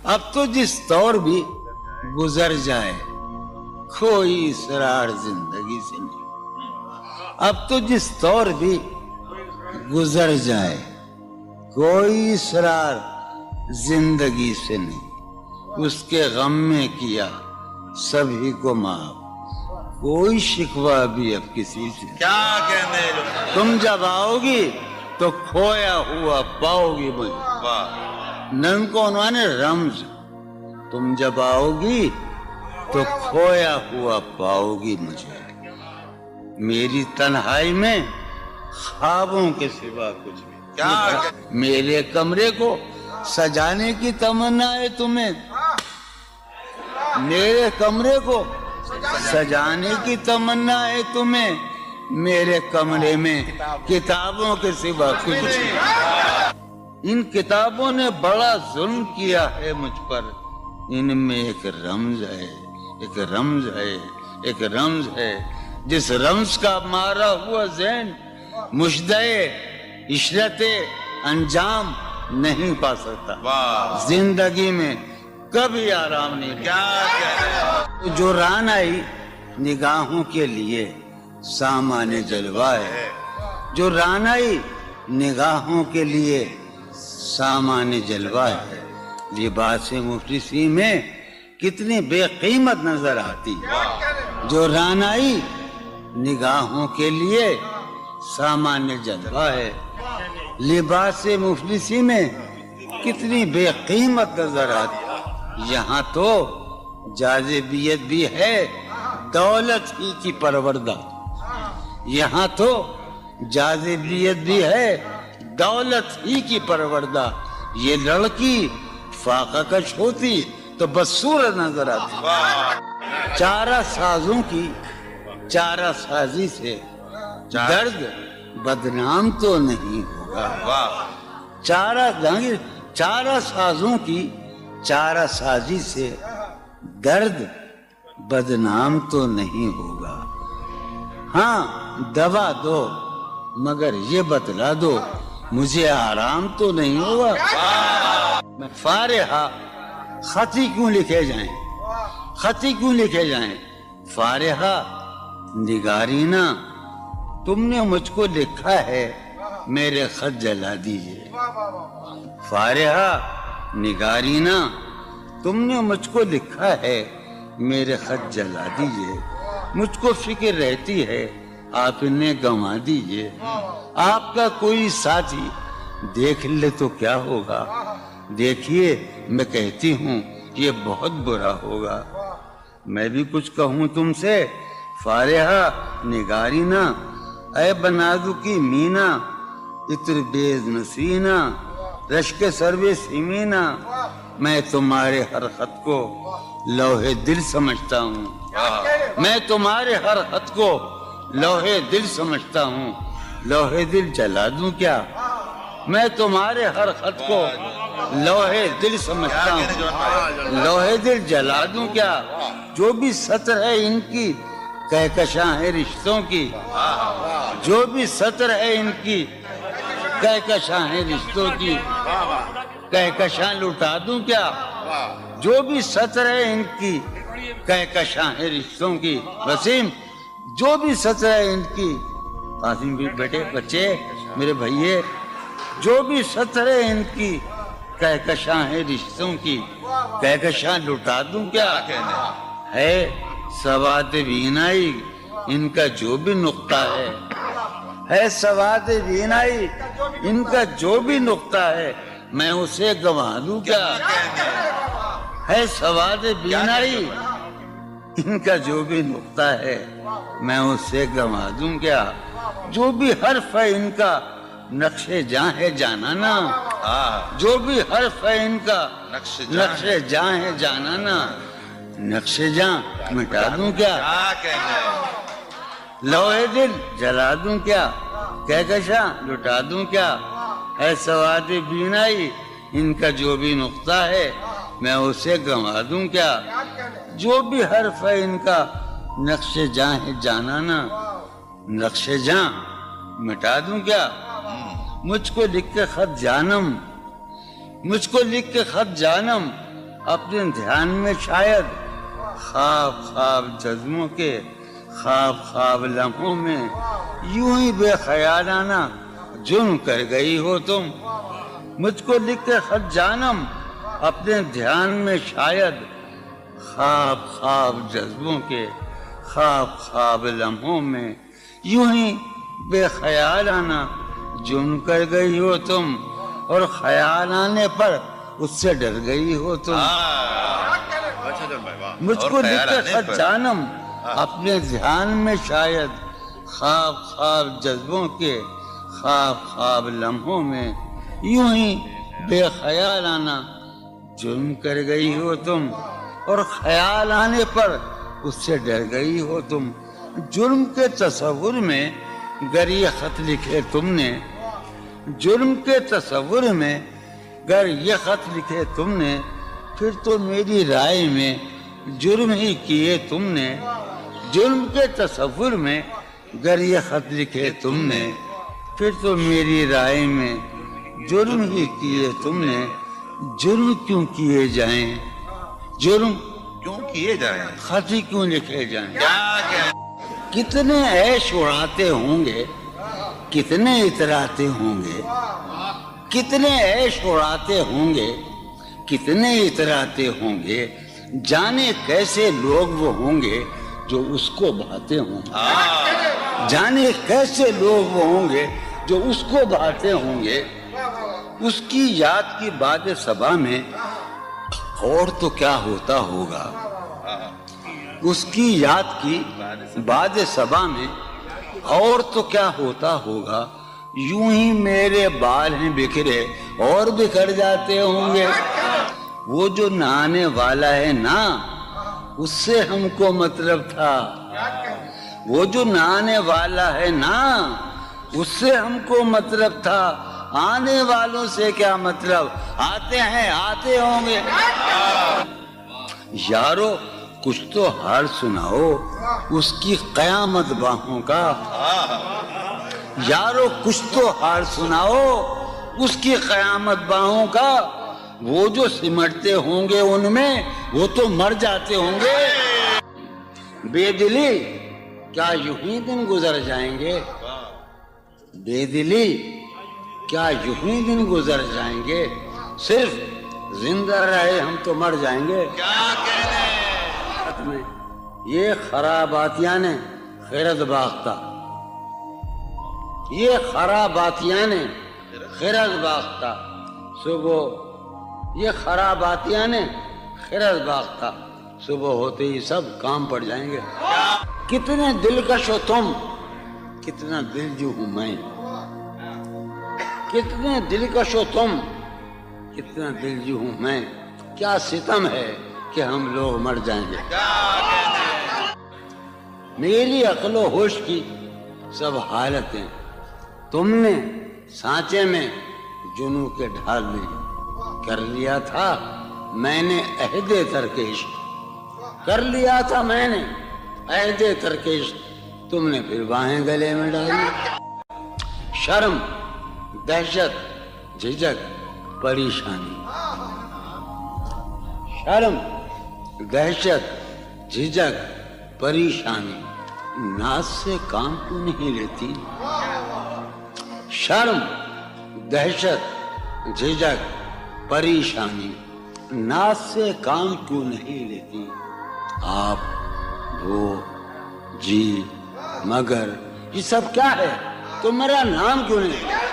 اب تو جس دور بھی گزر جائے کوئی اسرار زندگی سے نہیں. اب تو جس دور بھی گزر جائے کوئی اسرار زندگی سے نہیں. اس کے غم میں کیا سبھی کو معاف, کوئی شکوہ بھی اب کسی سے. کیا کہنے تم جب آؤ گی تو کھویا ہوا پاؤ گی مجھے. واہ نن کو عنوان ہے رمز. تم جب آؤ گی تو کھویا ہوا پاؤ گی مجھے. میری تنہائی میں خوابوں کے سوا کچھ بھی. کیا میرے کمرے کو سجانے کی تمنا ہے تمہیں. میرے کمرے کو سجانے کی تمنا ہے تمہیں. میرے کمرے میں کتابوں کے سوا کچھ نہیں. ان کتابوں نے بڑا ظلم کیا ہے مجھ پر. ان میں ایک رمز ہے, ایک رمز ہے, ایک رمز ہے. جس رمز کا مارا ہوا ذہن مشدے عشرت انجام نہیں پا سکتا. واہ زندگی میں کبھی آرام نہیں. کیا جو ران آئی نگاہوں کے لیے سامان جلوہ ہے. جو ران آئی نگاہوں کے لیے سامان جلوہ ہے. لباس مفلسی میں کتنی بے قیمت نظر آتی. جو رانائی نگاہوں کے لیے سامان جلوہ ہے. لباس مفلسی میں کتنی بے قیمت نظر آتی. یہاں تو جاذبیت بھی ہے دولت ہی کی پروردہ. یہاں تو جاذبیت بھی ہے دولت ہی کی پروردہ. یہ لڑکی فاقہ کش ہوتی تو بدصورت نظر آتی. چارہ سازوں کی چارہ سازی سے درد بدنام تو نہیں ہوگا. واہ چارہ سازوں کی چارہ سازی سے درد بدنام تو نہیں ہوگا. ہاں دوا دو مگر یہ بتلا دو مجھے آرام تو نہیں ہوگا. میں فارحہ خطی کیوں لکھے جائیں, خطی کیوں لکھے جائیں. فارحہ نگارینا تم نے مجھ کو لکھا ہے میرے خط جلا دیجئے. فارحہ نگارینا تم نے مجھ کو لکھا ہے میرے خط جلا دیجئے. مجھ کو فکر رہتی ہے آپ انہیں گنوا دیجئے. آپ کا کوئی ساتھی دیکھ لے تو کیا ہوگا. دیکھیے میں کہتی ہوں یہ بہت برا ہوگا. میں بھی کچھ کہوں تم سے فارحہ نگارینا. اے بنادو کی مینا عطر بیز نسینا رشک سروے سیمینا. میں تمہارے ہر خط کو لوح دل سمجھتا ہوں. میں تمہارے ہر خط کو لوح دل سمجھتا ہوں. لوح دل جلا دوں کیا. میں تمہارے ہر خط کو لوح دل سمجھتا ہوں. لوح دل جلا دوں کیا. جو بھی سطر ہے ان کی کہکشاں ہے رشتوں کی. جو بھی سطر ہے ان کی کہکشاں ہے رشتوں کی. کہکشاں لٹا دوں کیا. جو بھی سطر ہے ان کی کہکشاں ہے رشتوں کی. وسیم جو بھی سطر ہے ان کی. قاسم بھی بیٹے بچے میرے بھائیے جو بھی سطر ہے ان کی کہکشاں ہے رشتوں کی. کہکشاں لٹا دوں کیا. ہے سواد بینائی ان کا جو بھی نقطہ ہے سواد بینائی ان کا جو بھی نقطہ ہے میں اسے گنوا دوں کیا. ہے سواد بینائی ان کا جو بھی نقطہ ہے میں اسے گنوا دوں کیا. جو بھی حرف ہے ان کا نقش جاں ہے جانانا. جو بھی حرف ہے ان کا نقش جاں ہے جانانا. نقش جاں مٹا دوں کیا. لوح دل جلا دوں کیا. کہکشاں لٹا دوں کیا. ہے سواد بینائی ان کا جو بھی نقطہ ہے میں اسے گنوا دوں کیا. جو بھی حرف ہے ان کا نقش جاں ہے جانانا. نقش جاں مٹا دوں کیا. مجھ کو لکھ کے خط جانم مجھ کو لکھ کے خط جانم اپنے دھیان میں شاید خواب خواب جذبوں کے خواب خواب لمحوں میں یوں ہی بے خیالانہ جرم کر گئی ہو تم. مجھ کو لکھ کے خط جانم اپنے دھیان میں شاید خواب خواب جذبوں کے خواب خواب لمحوں میں یوں ہی بے خیالانہ جرم کر گئی ہو تم, اور خیال آنے پر اس سے ڈر گئی ہو تم. مجھ کو لکھ کے خط جانم اپنے دھیان میں شاید خواب خواب جذبوں کے خواب خواب لمحوں میں یوں ہی بے خیالانہ جرم کر گئی ہو تم, اور خیال آنے پر اس سے ڈر گئی ہو تم. جرم کے تصور میں گر یہ خط لکھے تم نے, جرم کے تصور میں گر یہ خط لکھے تم نے, پھر تو میری رائے میں جرم ہی کیے تم نے. جرم کے تصور میں گر یہ خط لکھے تم نے, پھر تو میری رائے میں جرم ہی کیے تم نے. جرم کیوں کیے جائیں, جرم کیوں کیے جائیں, خط ہی کیوں لکھے جائیں. کیا کتنے عیش اڑاتے ہوں گے, کتنے اتراتے ہوں گے, کتنے عیش اڑاتے ہوں گے, کتنے اتراتے ہوں گے, جانے کیسے لوگ وہ ہوں گے جو اس کو بھاتے ہوں گے. جانے کیسے لوگ وہ ہوں گے جو اس کو بھاتے ہوں گے. اس کی یاد کی باد صبا میں اور تو کیا ہوتا ہوگا, اس کی یاد کی باد صبا میں اور تو کیا ہوتا ہوگا. یوں ہی میرے بال ہیں بکھرے اور بکھر جاتے ہوں گے. وہ جو نہانے والا ہے نا, اس سے ہم کو مطلب تھا. وہ جو نہانے والا ہے نا, اس سے ہم کو مطلب تھا. آنے والوں سے کیا مطلب, آتے ہیں آتے ہوں گے. یارو کچھ تو حال سناؤ اس کی قیامت باہوں کا. یارو کچھ تو حال سناؤ اس کی قیامت باہوں کا. وہ جو سمٹتے ہوں گے ان میں وہ تو مر جاتے ہوں گے. بے دلی کیا یوں ہی دن گزر جائیں گے, بے دلی کیا یوں ہی دن گزر جائیں گے. صرف زندہ رہے ہم تو مر جائیں گے. میں یہ خراباتیاں نے خیرت باختہ, یہ خراباتیاں نے خیرت باختہ. صبح یہ خراباتیاں نے خیرت باختہ, صبح ہوتے ہی سب کام پڑ جائیں گے. کتنے دلکش ہو تم, کتنا دل جو ہوں میں. کتنے دلکش ہو تم, کتنا دل جو ہوں میں. کیا ستم ہے کہ ہم لوگ مر جائیں گے. میری عقل و ہوش کی سب حالتیں تم نے سانچے میں جنوں کے ڈھال میں کر لیا تھا. میں نے عہد ترکش کر لیا تھا, میں نے عہد ترکش, تم نے پھر باہیں گلے میں ڈالی. شرم دہشت جھجک پریشانی, شرم دہشت جھجک پریشانی, ناز سے کام کیوں نہیں لیتی. شرم دہشت جھجک پریشانی, ناز سے کام کیوں نہیں لیتی. آپ وہ جی مگر یہ سب کیا ہے, تو میرا نام کیوں نہیں.